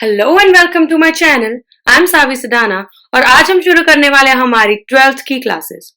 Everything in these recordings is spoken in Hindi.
Hello and welcome to my channel. I am Savi Sidana और आज हम शुरू करने वाले हैं हमारी 12th की क्लासेस।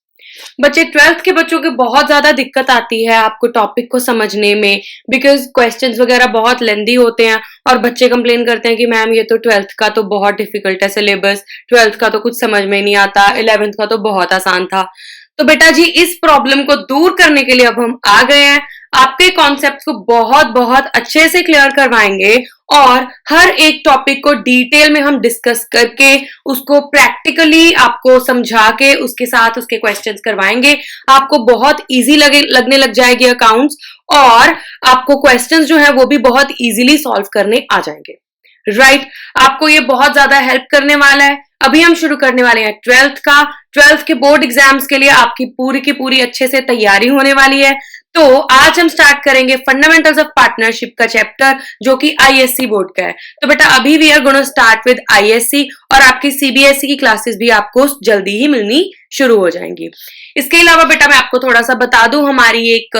बच्चे 12th के बच्चों की बहुत ज्यादा दिक्कत आती है आपको टॉपिक को समझने में, बिकॉज क्वेश्चंस वगैरह बहुत लेंदी होते हैं और बच्चे कंप्लेन करते हैं कि मैम ये तो 12th का तो बहुत डिफिकल्ट है सिलेबस, 12th का तो कुछ समझ में नहीं आता, 11th का तो बहुत आसान था। तो बेटा जी इस प्रॉब्लम को दूर करने के लिए अब हम आ गए हैं, आपके कॉन्सेप्ट को बहुत बहुत अच्छे से क्लियर करवाएंगे और हर एक टॉपिक को डिटेल में हम डिस्कस करके उसको प्रैक्टिकली आपको समझा के उसके साथ उसके क्वेश्चंस करवाएंगे। आपको बहुत इजी लगने लग जाएगी अकाउंट्स और आपको क्वेश्चंस जो है वो भी बहुत इजीली सॉल्व करने आ जाएंगे। राइट आपको ये बहुत ज्यादा हेल्प करने वाला है। अभी हम शुरू करने वाले हैं 12th के बोर्ड एग्जाम्स के लिए आपकी पूरी की पूरी अच्छे से तैयारी होने वाली है। तो आज हम स्टार्ट करेंगे फंडामेंटल्स ऑफ पार्टनरशिप का चैप्टर जो कि आईएससी बोर्ड का है। तो बेटा अभी we are gonna start with ISC और आपकी सीबीएसई की क्लासेस भी आपको जल्दी ही मिलनी शुरू हो जाएंगी। इसके अलावा बेटा मैं आपको थोड़ा सा बता दूं, हमारी एक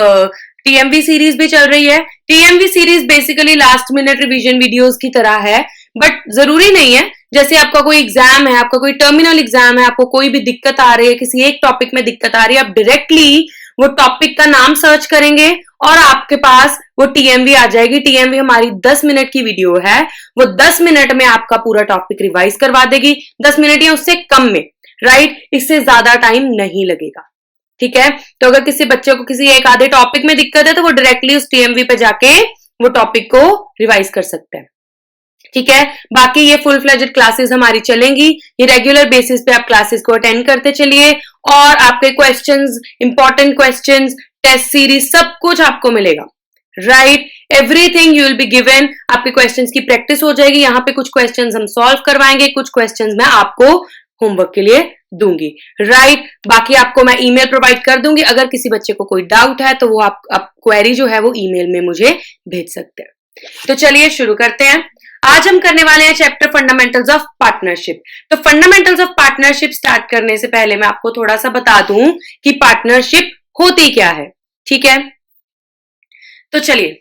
टीएमवी सीरीज भी चल रही है। TMV series basically last minute revision videos की तरह है, बट जरूरी नहीं है। जैसे आपका कोई एग्जाम है, आपका कोई टर्मिनल एग्जाम है, आपको कोई भी दिक्कत आ रही है, किसी एक टॉपिक में दिक्कत आ रही है, आप डायरेक्टली वो टॉपिक का नाम सर्च करेंगे और आपके पास वो टीएमवी आ जाएगी। टीएमवी हमारी 10 मिनट की वीडियो है, वो 10 मिनट में आपका पूरा टॉपिक रिवाइज करवा देगी, 10 मिनट या उससे कम में। राइट इससे ज्यादा टाइम नहीं लगेगा। ठीक है, तो अगर किसी बच्चे को किसी एक आधे टॉपिक में दिक्कत है तो वो डायरेक्टली उस टीएमवी पे जाके वो टॉपिक को रिवाइज कर सकते हैं। ठीक है, बाकी ये फुल फ्लेजेड क्लासेस हमारी चलेंगी, ये रेगुलर बेसिस पे आप क्लासेस को अटेंड करते चलिए और आपके questions, important questions, test series सब कुछ आपको मिलेगा। Right everything you will be given, आपके क्वेश्चंस की प्रैक्टिस हो जाएगी। यहाँ पे कुछ क्वेश्चंस हम सॉल्व करवाएंगे, कुछ क्वेश्चंस मैं आपको होमवर्क के लिए दूंगी। राइट बाकी आपको मैं ईमेल प्रोवाइड कर दूंगी, अगर किसी बच्चे को कोई डाउट है तो वो आप क्वेरी जो है वो ईमेल में मुझे भेज सकते हैं। तो चलिए शुरू करते हैं। आज हम करने वाले हैं चैप्टर फंडामेंटल्स ऑफ पार्टनरशिप। तो फंडामेंटल्स ऑफ पार्टनरशिप स्टार्ट करने से पहले मैं आपको थोड़ा सा बता दूं कि पार्टनरशिप होती क्या है। ठीक है, तो चलिए,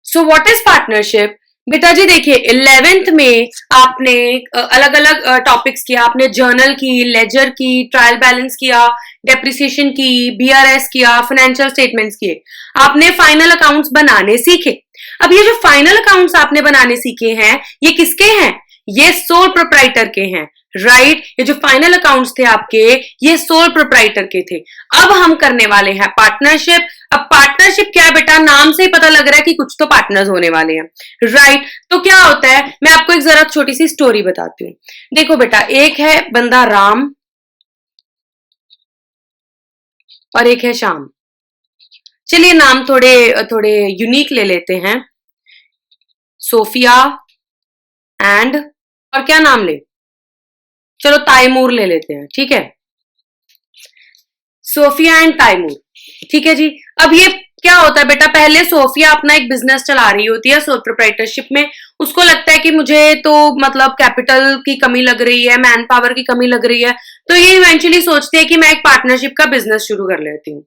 सो व्हाट इज पार्टनरशिप। बेटा जी देखिए 11th में आपने अलग अलग टॉपिक्स किया, आपने जर्नल की, लेजर की, ट्रायल बैलेंस किया, डेप्रिसिएशन की, बीआरएस किया, फाइनेंशियल स्टेटमेंट्स किए, आपने फाइनल अकाउंट्स बनाने सीखे। अब ये जो फाइनल अकाउंट्स आपने बनाने सीखे हैं ये किसके हैं, ये सोल प्रोप्राइटर के हैं। राइट ये जो फाइनल अकाउंट्स थे आपके ये सोल प्रोप्राइटर के थे। अब हम करने वाले हैं पार्टनरशिप। अब पार्टनरशिप क्या है बेटा, नाम से ही पता लग रहा है कि कुछ तो पार्टनर्स होने वाले हैं। राइट तो क्या होता है, मैं आपको एक जरा छोटी सी स्टोरी बताती हूँ। देखो बेटा, एक है बंदा राम और एक है श्याम। चलिए नाम थोड़े थोड़े यूनिक ले लेते हैं, सोफिया एंड, और क्या नाम ले, चलो ताइमूर ले लेते हैं। ठीक है, सोफिया एंड ताइमूर। ठीक है जी, अब ये क्या होता है बेटा, पहले सोफिया अपना एक बिजनेस चला रही होती है सोल प्रोप्राइटरशिप में। उसको लगता है कि मुझे तो मतलब कैपिटल की कमी लग रही है, मैन पावर की कमी लग रही है, तो ये इवेंचुअली सोचते हैं कि मैं एक पार्टनरशिप का बिजनेस शुरू कर लेती हूँ।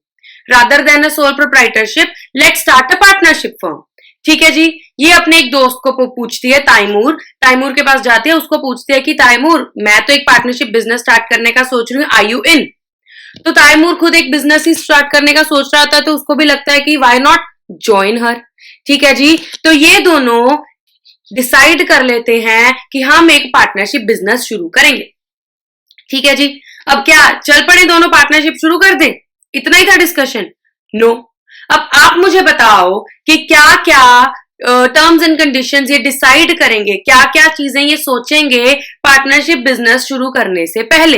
Rather than a sole proprietorship, let's start a partnership firm. ठीक है जी, ये अपने एक दोस्त को पूछती है, ताइमूर। ताइमूर के पास जाती है, उसको पूछती है कि ताइमूर मैं तो एक पार्टनरशिप बिजनेस स्टार्ट करने का सोच रही हूँ, आर यू इन। तो ताइमूर खुद एक बिजनेस ही स्टार्ट करने का सोच रहा था, तो उसको भी लगता है कि व्हाई नॉट जॉइन हर। ठीक है जी, तो ये दोनों डिसाइड कर लेते हैं कि हम एक पार्टनरशिप बिजनेस शुरू करेंगे। ठीक है जी, अब क्या चल पड़े दोनों पार्टनरशिप शुरू कर दें, इतना ही था डिस्कशन? नो। अब आप मुझे बताओ कि क्या क्या टर्म्स एंड कंडीशंस ये डिसाइड करेंगे, क्या क्या चीजें ये सोचेंगे पार्टनरशिप बिजनेस शुरू करने से पहले।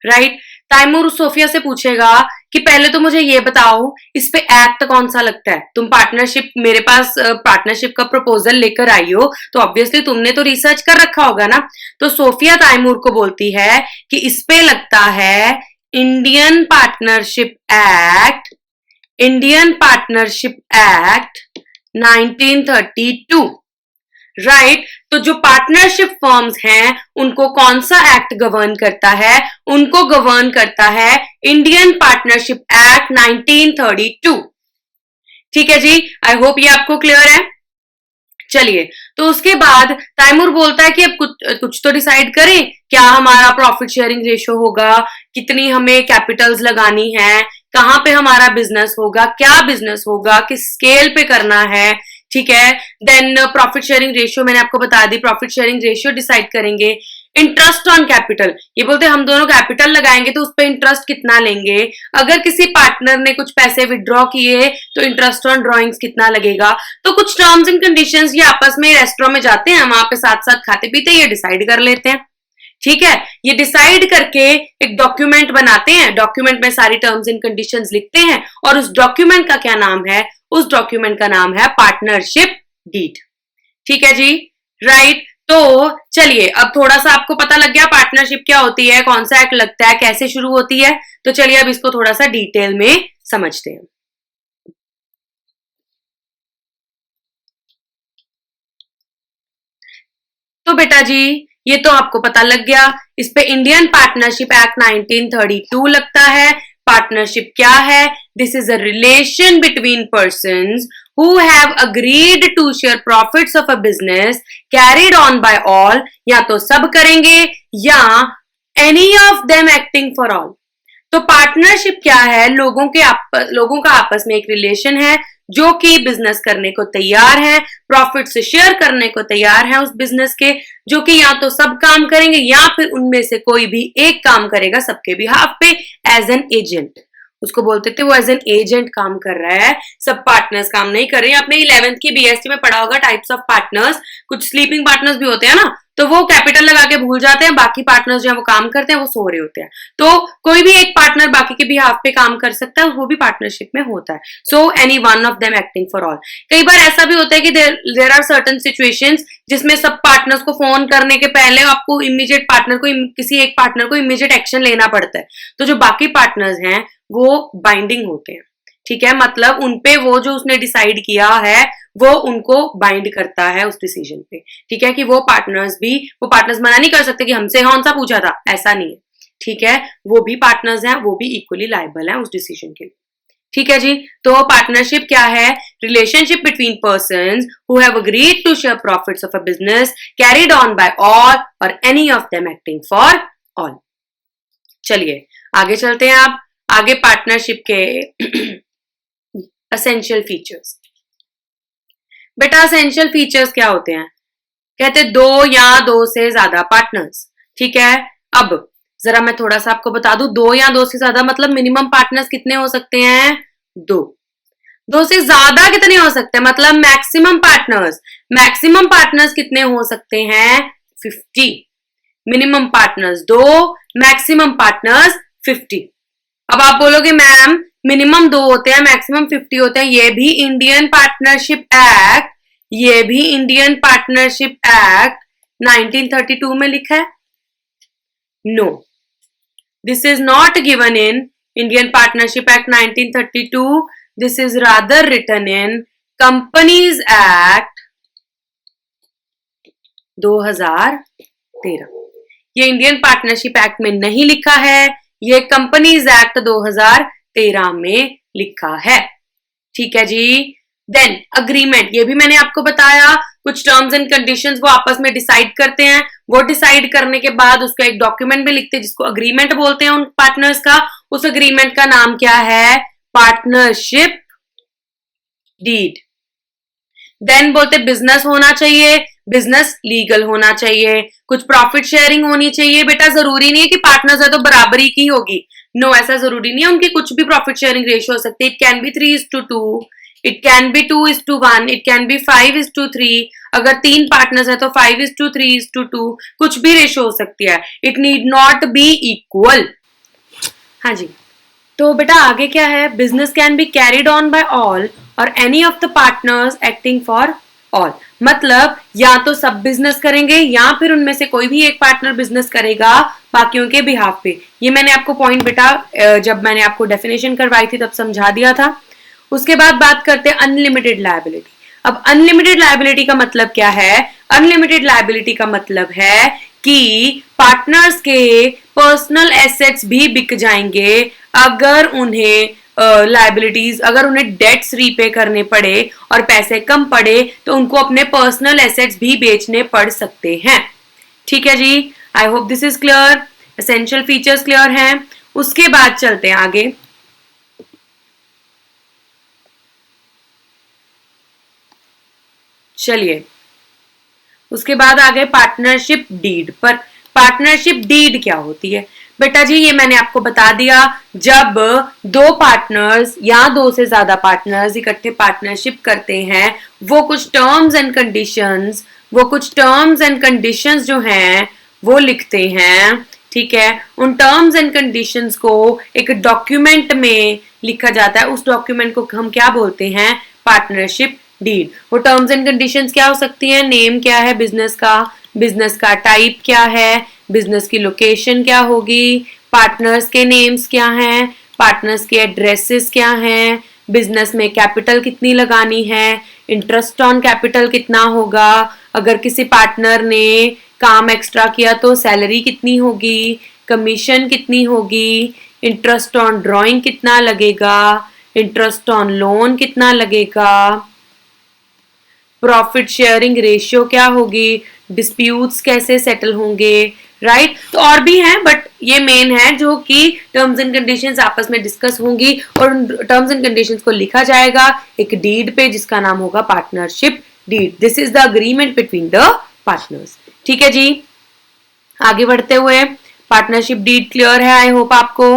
राइट ताइमूर सोफिया से पूछेगा कि पहले तो मुझे ये बताओ इस पे एक्ट कौन सा लगता है। तुम पार्टनरशिप, मेरे पास पार्टनरशिप का प्रपोजल लेकर आई हो तो ऑब्वियसली तुमने तो रिसर्च कर रखा होगा ना। तो सोफिया ताइमूर को बोलती है कि इस पे लगता है Indian Partnership act, Indian Partnership Act 1932। Right तो जो पार्टनरशिप फर्म्स हैं उनको कौन सा एक्ट गवर्न करता है, उनको गवर्न करता है इंडियन पार्टनरशिप एक्ट 1932। ठीक है जी, आई होप ये आपको क्लियर है। चलिए, तो उसके बाद तैमूर बोलता है कि अब कुछ तो डिसाइड करें, क्या हमारा प्रॉफिट शेयरिंग रेशियो होगा, कितनी हमें कैपिटल्स लगानी है, कहाँ पे हमारा बिजनेस होगा, क्या बिजनेस होगा, किस स्केल पे करना है, ठीक है। देन प्रॉफिट शेयरिंग रेशियो मैंने आपको बता दी, प्रॉफिट शेयरिंग रेशियो डिसाइड करेंगे। इंटरेस्ट ऑन कैपिटल, ये बोलते हैं हम दोनों कैपिटल लगाएंगे तो उस पर इंटरेस्ट कितना लेंगे, अगर किसी पार्टनर ने कुछ पैसे विड्रॉ किए तो इंटरेस्ट ऑन ड्रॉइंग्स कितना लगेगा। तो कुछ टर्म्स एंड कंडीशंस ये आपस में रेस्टोरेंट में जाते हैं, वहां पे साथ साथ खाते पीते ये डिसाइड कर लेते हैं, ठीक है। ये डिसाइड करके एक डॉक्यूमेंट बनाते हैं, डॉक्यूमेंट में सारी टर्म्स एंड कंडीशंस लिखते हैं और उस डॉक्यूमेंट का क्या नाम है, उस डॉक्यूमेंट का नाम है पार्टनरशिप डीड, ठीक है जी, राइट। तो चलिए, अब थोड़ा सा आपको पता लग गया पार्टनरशिप क्या होती है, कौन सा एक्ट लगता है, कैसे शुरू होती है। तो चलिए अब इसको थोड़ा सा डिटेल में समझते हैं। तो बेटा जी, ये तो आपको पता लग गया, इस पे इंडियन पार्टनरशिप एक्ट 1932 लगता है। पार्टनरशिप क्या है? This is a relation between persons who have agreed to share profits of a business carried on by all, या तो सब करेंगे या any of them acting for all। तो पार्टनरशिप क्या है? लोगों का आपस में एक रिलेशन है जो कि बिजनेस करने को तैयार है, प्रॉफिट से शेयर करने को तैयार है उस बिजनेस के, जो कि या तो सब काम करेंगे या फिर उनमें से कोई भी एक काम करेगा सबके बिहाफ पे एज एन एजेंट। उसको बोलते थे वो एज एन एजेंट काम कर रहा है, सब पार्टनर्स काम नहीं कर रहे हैं। आपने 11th की बीएसटी में पढ़ा होगा टाइप्स ऑफ पार्टनर्स, कुछ स्लीपिंग पार्टनर्स भी होते हैं ना, तो वो कैपिटल लगा के भूल जाते हैं, बाकी पार्टनर्स जो है वो काम करते हैं, वो सो रहे होते हैं। तो कोई भी एक पार्टनर बाकी के बिहाफ पे काम कर सकता है, वो भी पार्टनरशिप में होता है। So any one of them acting for all. कई बार ऐसा भी होता है कि देयर आर सर्टेन सिचुएशंस जिसमें सब पार्टनर्स को फोन करने के पहले आपको इमीडिएट पार्टनर को, किसी एक पार्टनर को इमीडिएट एक्शन लेना पड़ता है, तो जो बाकी पार्टनर्स हैं वो बाइंडिंग होते हैं, ठीक है। मतलब उनपे वो जो उसने डिसाइड किया है वो उनको बाइंड करता है उस डिसीजन पे, ठीक है। कि वो पार्टनर्स मना नहीं कर सकते कि हमसे कौन सा पूछा था, ऐसा नहीं है, ठीक है। वो भी पार्टनर्स हैं, वो भी इक्वली लायबल हैं उस डिसीजन के लिए, ठीक है जी। तो पार्टनरशिप क्या है? Relationship between persons who have agreed to share profits of a business carried on by all or any of them acting for all. चलिए आगे चलते हैं। आप आगे पार्टनरशिप के एसेंशियल फीचर्स। बेटा एसेंशियल फीचर्स क्या होते हैं? कहते दो या दो से ज्यादा पार्टनर्स, ठीक है। अब जरा मैं थोड़ा सा आपको बता दूं, दो या दो से ज्यादा मतलब मिनिमम पार्टनर्स कितने हो सकते हैं? दो से ज्यादा कितने हो सकते हैं? मतलब मैक्सिमम पार्टनर्स कितने हो सकते हैं? 50। Minimum partners 2, maximum partners 50। अब आप बोलोगे मैम मिनिमम 2 होते हैं, मैक्सिमम 50 होते हैं, ये भी इंडियन पार्टनरशिप एक्ट 1932 में लिखा है। No, this is not given in Indian Partnership Act 1932, this is rather written in Companies Act 2013। ये इंडियन पार्टनरशिप एक्ट में नहीं लिखा है, ये कंपनीज एक्ट 2013 में लिखा है, ठीक है जी। देन अग्रीमेंट, ये भी मैंने आपको बताया, कुछ टर्म्स एंड कंडीशंस वो आपस में डिसाइड करते हैं, वो डिसाइड करने के बाद उसका एक डॉक्यूमेंट भी लिखते हैं जिसको अग्रीमेंट बोलते हैं उन पार्टनर्स का। उस अग्रीमेंट का नाम क्या है? Partnership deed. देन बोलते बिजनेस होना चाहिए, बिजनेस लीगल होना चाहिए, कुछ प्रॉफिट शेयरिंग होनी चाहिए। बेटा जरूरी नहीं है कि पार्टनर्स है तो बराबरी की होगी, नो ऐसा जरूरी नहीं है, उनकी कुछ भी प्रॉफिट शेयरिंग रेशियो हो सकती है। It can B 3:2, it can B 2:1, it can B 5:3। अगर 3 पार्टनर्स है तो 5:3:2, कुछ भी रेशियो हो सकती है, it need not be equal. हाँ जी, तो बेटा आगे क्या है? Business can be carried on by all or any of the partners acting for all. मतलब या तो सब बिजनेस करेंगे या फिर उनमें से कोई भी एक पार्टनर बिजनेस करेगा बाकियों के बिहाफ पे। ये मैंने आपको पॉइंट बेटा जब मैंने आपको डेफिनेशन करवाई थी तब समझा दिया था। उसके बाद बात करते हैं अनलिमिटेड लायबिलिटी। अब अनलिमिटेड लायबिलिटी का मतलब क्या है? अनलिमिटेड लायबिलिटी का मतलब है कि पार्टनर्स के पर्सनल एसेट्स भी बिक जाएंगे अगर उन्हें लाइबिलिटीज, अगर उन्हें डेट्स रीपे करने पड़े और पैसे कम पड़े तो उनको अपने पर्सनल एसेट्स भी बेचने पड़ सकते हैं। ठीक है जी, I hope this is clear, essential features clear हैं। उसके बाद चलते हैं आगे। चलिए उसके बाद आ गए पार्टनरशिप डीड पर। पार्टनरशिप डीड क्या होती है बेटा जी, ये मैंने आपको बता दिया। जब दो पार्टनर्स या दो से ज्यादा पार्टनर्स इकट्ठे पार्टनरशिप करते हैं, वो कुछ टर्म्स एंड कंडीशंस जो हैं वो लिखते हैं। ठीक है, उन टर्म्स एंड कंडीशंस को एक डॉक्यूमेंट में लिखा जाता है। उस डॉक्यूमेंट को हम क्या बोलते हैं? Partnership deed. वो टर्म्स एंड कंडीशंस क्या हो सकती हैं? नेम क्या है बिजनेस का टाइप क्या है, बिजनेस की लोकेशन क्या होगी, पार्टनर्स के नेम्स क्या हैं, पार्टनर्स के एड्रेसेस क्या हैं, बिजनेस में कैपिटल कितनी लगानी है, इंटरेस्ट ऑन कैपिटल कितना होगा, अगर किसी पार्टनर ने काम एक्स्ट्रा किया तो सैलरी कितनी होगी, कमीशन कितनी होगी, इंटरेस्ट ऑन ड्राइंग कितना लगेगा, इंटरेस्ट ऑन लोन कितना लगेगा, प्रॉफिट शेयरिंग रेशियो क्या होगी, डिस्प्यूट्स कैसे सेटल होंगे, राइट। तो और भी हैं बट ये मेन है जो कि टर्म्स एंड कंडीशंस आपस में डिस्कस होंगी और उन टर्म्स एंड कंडीशंस को लिखा जाएगा एक डीड पे जिसका नाम होगा partnership deed. This is the agreement between the partners. ठीक है जी, आगे बढ़ते हुए पार्टनरशिप डीड क्लियर है आई होप आपको।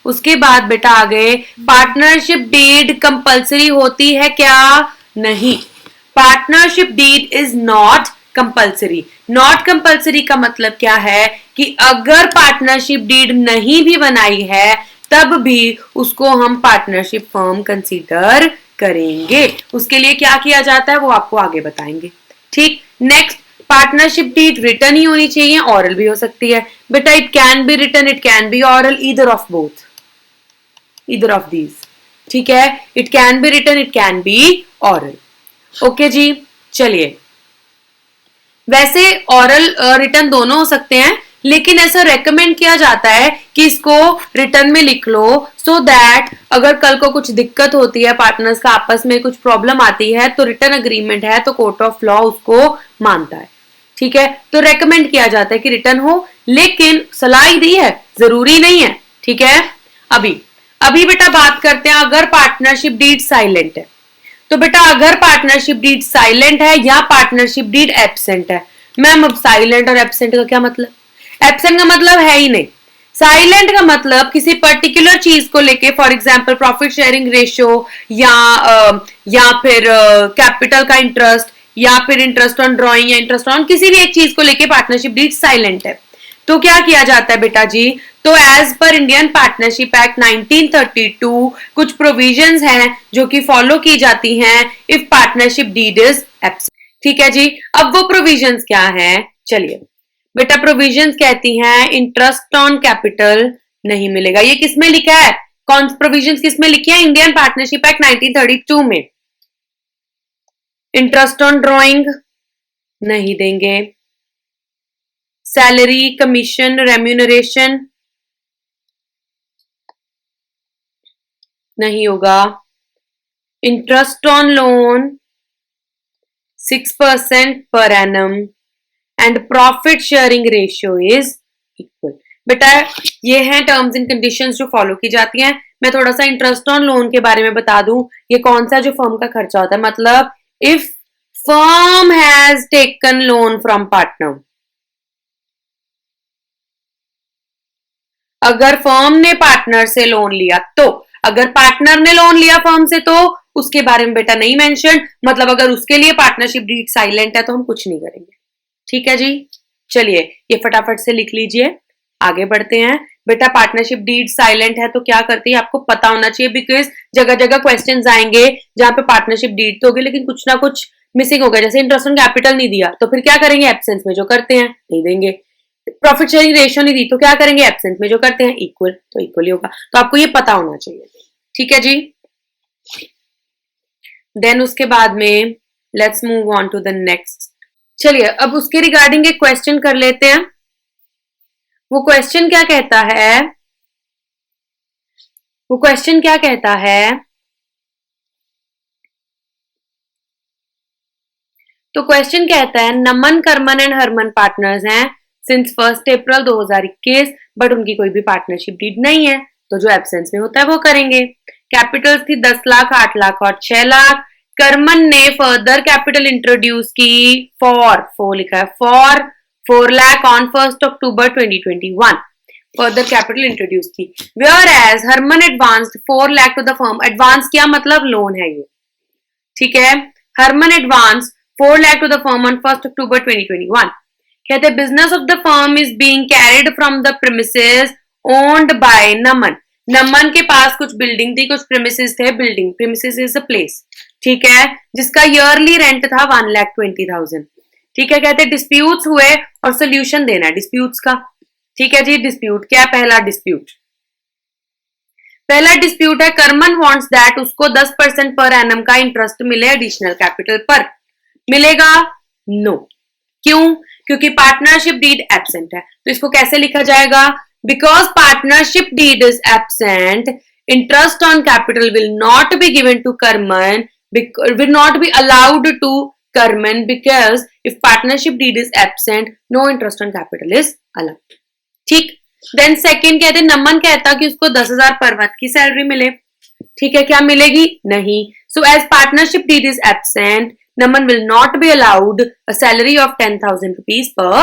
उसके बाद बेटा आ गए पार्टनरशिप डीड कंपलसरी होती है क्या? नहीं, partnership deed is not compulsory. Not compulsory का मतलब क्या है कि अगर पार्टनरशिप डीड नहीं भी बनाई है तब भी उसको हम पार्टनरशिप फर्म कंसीडर करेंगे। उसके लिए क्या किया जाता है वो आपको आगे बताएंगे। ठीक, नेक्स्ट, पार्टनरशिप डीड रिटन ही होनी चाहिए, ऑरल भी हो सकती है बेटा। It can be written, it can be oral, either of both, either of these. ठीक है, it can be written, it can be oral. Okay जी, चलिए वैसे ऑरल रिटन दोनों हो सकते हैं, लेकिन ऐसा रेकमेंड किया जाता है कि इसको रिटर्न में लिख लो सो दैट अगर कल को कुछ दिक्कत होती है, पार्टनर्स का आपस में कुछ प्रॉब्लम आती है तो रिटर्न अग्रीमेंट है तो कोर्ट ऑफ लॉ उसको मानता है। ठीक है, तो रेकमेंड किया जाता है कि रिटर्न हो, लेकिन सलाह दी है, जरूरी नहीं है। ठीक है, अभी अभी बेटा बात करते हैं अगर पार्टनरशिप डीड साइलेंट है। तो बेटा अगर पार्टनरशिप डीड साइलेंट है या पार्टनरशिप डीड एब्सेंट है। मैम अब साइलेंट और एब्सेंट का क्या मतलब? एब्सेंट का मतलब है ही नहीं, साइलेंट का मतलब किसी पर्टिकुलर चीज को लेके, for example profit sharing ratio या फिर कैपिटल का इंटरेस्ट या फिर इंटरेस्ट ऑन ड्राइंग या इंटरेस्ट ऑन किसी भी एक चीज को लेके पार्टनरशिप डीड साइलेंट है। तो क्या किया जाता है बेटा जी? तो as per Indian Partnership Act 1932 कुछ प्रोविजंस हैं जो कि फॉलो की जाती हैं if partnership deed is absent. ठीक है जी, अब वो प्रोविजंस क्या हैं? चलिए बेटा, प्रोविजंस कहती हैं इंटरेस्ट ऑन कैपिटल नहीं मिलेगा। ये किसमें लिखा है? कौन प्रोविजंस किसमें लिखी है? इंडियन पार्टनरशिप एक्ट 1932 में। इंटरेस्ट ऑन ड्राइंग नहीं देंगे, सैलरी, कमीशन, रेम्यूनरेशन नहीं होगा, interest on loan 6% per annum and profit sharing ratio is equal. बेटा ये हैं टर्म्स एंड कंडीशंस जो फॉलो की जाती हैं। मैं थोड़ा सा इंटरेस्ट ऑन लोन के बारे में बता दूं, ये कौन सा जो फर्म का खर्चा होता है, मतलब if firm has taken loan from partner, अगर फर्म ने पार्टनर से लोन लिया तो, अगर पार्टनर ने लोन लिया फर्म से तो उसके बारे में बेटा नहीं मेंशन, मतलब अगर उसके लिए पार्टनरशिप डीड साइलेंट है तो हम कुछ नहीं करेंगे। ठीक है जी, चलिए ये फटाफट से लिख लीजिए, आगे बढ़ते हैं। बेटा पार्टनरशिप डीड साइलेंट है तो क्या करती है आपको पता होना चाहिए, बिकॉज जगह जगह क्वेश्चंस आएंगे जहां पे पार्टनरशिप डीड तो होगी लेकिन कुछ ना कुछ मिसिंग होगा। जैसे इंटरेस्ट ऑन कैपिटल नहीं दिया तो फिर क्या करेंगे? एब्सेंस में जो करते हैं नहीं देंगे। प्रॉफिट शेयरिंग रेशियो नहीं दी तो क्या करेंगे? एब्सेंस में जो करते हैं इक्वल, तो इक्वल ही होगा। तो आपको ये पता होना चाहिए। ठीक है जी, देन उसके बाद में let's move on to the next. चलिए अब उसके रिगार्डिंग एक क्वेश्चन कर लेते हैं। वो क्वेश्चन क्या कहता है? वो क्वेश्चन क्या कहता है, तो क्वेश्चन कहता है नमन, करमन एंड हरमन पार्टनर्स हैं सिंस 1 अप्रैल 2021, बट उनकी कोई भी पार्टनरशिप डीड नहीं है, तो जो एब्सेंस में होता है वो करेंगे। कैपिटल्स थी 10 लाख, 8 लाख और 6 लाख। करमन ने फर्दर कैपिटल इंट्रोड्यूस की फॉर लिखा है for 4 lakh on 1 October 2021, further capital introduce की। Whereas Harman advanced 4 lakh to the firm, advance क्या मतलब लोन है ये, ठीक है। Harman advance 4 lakh to the firm on 1 October 2021. कहते हैं business of the firm is being carried from the premises owned by नमन। नमन के पास कुछ बिल्डिंग थी, कुछ premises थे, building premises is a place, ठीक है, जिसका ईयरली रेंट था 1,20,000, ठीक है। कहते हैं डिस्प्यूट्स हुए और सोल्यूशन देना है डिस्प्यूट्स का, ठीक है जी। डिस्प्यूट क्या, पहला डिस्प्यूट है करमन वांट्स दैट उसको 10% पर एनम का इंटरेस्ट मिले एडिशनल कैपिटल पर, मिलेगा? नो। क्यों? क्योंकि पार्टनरशिप डीड एब्सेंट है। तो इसको कैसे लिखा जाएगा? Because partnership deed is absent, interest on capital will not be given to Karman, will not be allowed to Karman, because if partnership deed is absent no interest on capital is allowed, ठीक। देन सेकेंड कहते नमन कहता कि उसको 10,000 पर मंथ की सैलरी मिले, ठीक है, क्या मिलेगी? नहीं। So as partnership deed is absent, Naman will not be allowed a salary of 10,000 rupees per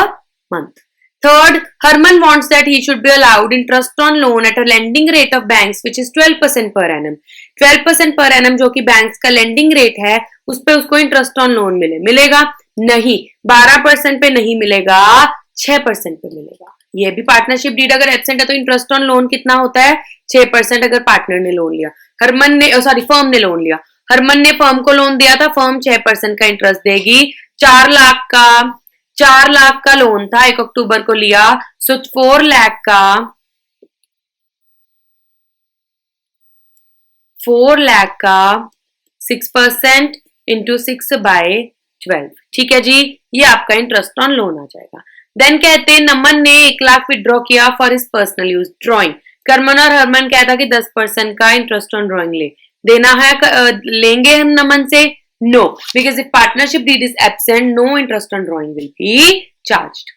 month. Third, Herman wants that he should be allowed interest on loan at a lending rate of banks which is 12% per annum. 12% per annum जो कि बैंक्स का lending rate है, उस पे उसको interest on loan मिलेगा? नहीं। 12% पे नहीं मिलेगा, 6% पे मिलेगा। ये भी पार्टनरशिप डीड अगर एब्सेंट है तो इंटरेस्ट ऑन लोन कितना होता है? 6% अगर पार्टनर ने लोन लिया, फर्म ने लोन लिया, हरमन ने फर्म को लोन दिया था, फर्म 6% का इंटरेस्ट देगी। 4 लाख का लोन था, 1 अक्टूबर को लिया, सो 4 लाख का 6% इंटू 6/12, ठीक है जी, ये आपका इंटरेस्ट ऑन लोन आ जाएगा। देन कहते हैं नमन ने 1 लाख विड्रॉ किया for his personal use drawing. Karman और हरमन कहता कि 10% का इंटरेस्ट ऑन ड्रॉइंग देना है, लेंगे हम नमन से? No, because if partnership deed is absent no interest on drawing will be charged.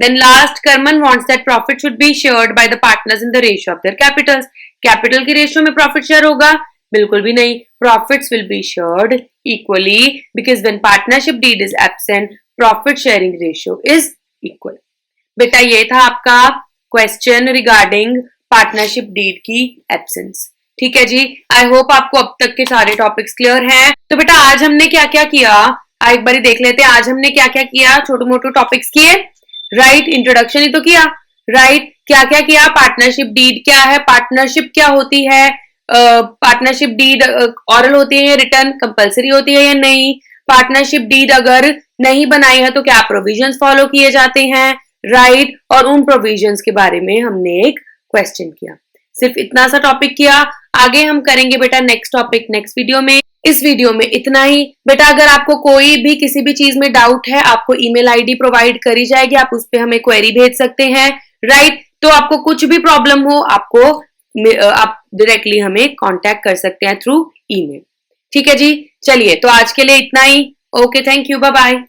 Then last, Karman wants that profit should be shared by the partners in the ratio of their capitals. Capital की रेशियो में प्रॉफिट शेयर होगा? बिल्कुल भी नहीं। Profits will be shared equally because when partnership deed is absent profit sharing ratio is equal. बेटा ये था आपका क्वेश्चन रिगार्डिंग पार्टनरशिप डीड की एब्सेंस, ठीक है जी। आई होप आपको अब तक के सारे टॉपिक्स क्लियर हैं। तो बेटा आज हमने क्या क्या किया, एक बार देख लेते हैं। आज हमने क्या क्या किया, छोटे मोटे टॉपिक्स किए, राइट। इंट्रोडक्शन ही तो किया, राइट। क्या क्या किया, पार्टनरशिप डीड क्या है, पार्टनरशिप क्या होती है, पार्टनरशिप डीड ऑरल होती है या रिटर्न, कंपलसरी होती है या नहीं, पार्टनरशिप डीड अगर नहीं बनाई है तो क्या प्रोविजंस फॉलो किए जाते हैं, राइट। और उन प्रोविजंस के बारे में हमने एक क्वेश्चन किया। सिर्फ इतना सा टॉपिक किया, आगे हम करेंगे बेटा नेक्स्ट टॉपिक नेक्स्ट वीडियो में। इस वीडियो में इतना ही। बेटा अगर आपको कोई भी किसी भी चीज में डाउट है, आपको ईमेल आईडी प्रोवाइड करी जाएगी, आप उस पर हमें क्वेरी भेज सकते हैं, राइट। तो आपको कुछ भी प्रॉब्लम हो आप डायरेक्टली हमें कांटेक्ट कर सकते हैं थ्रू ईमेल, ठीक है जी। चलिए तो आज के लिए इतना ही। Okay, thank you, bye bye.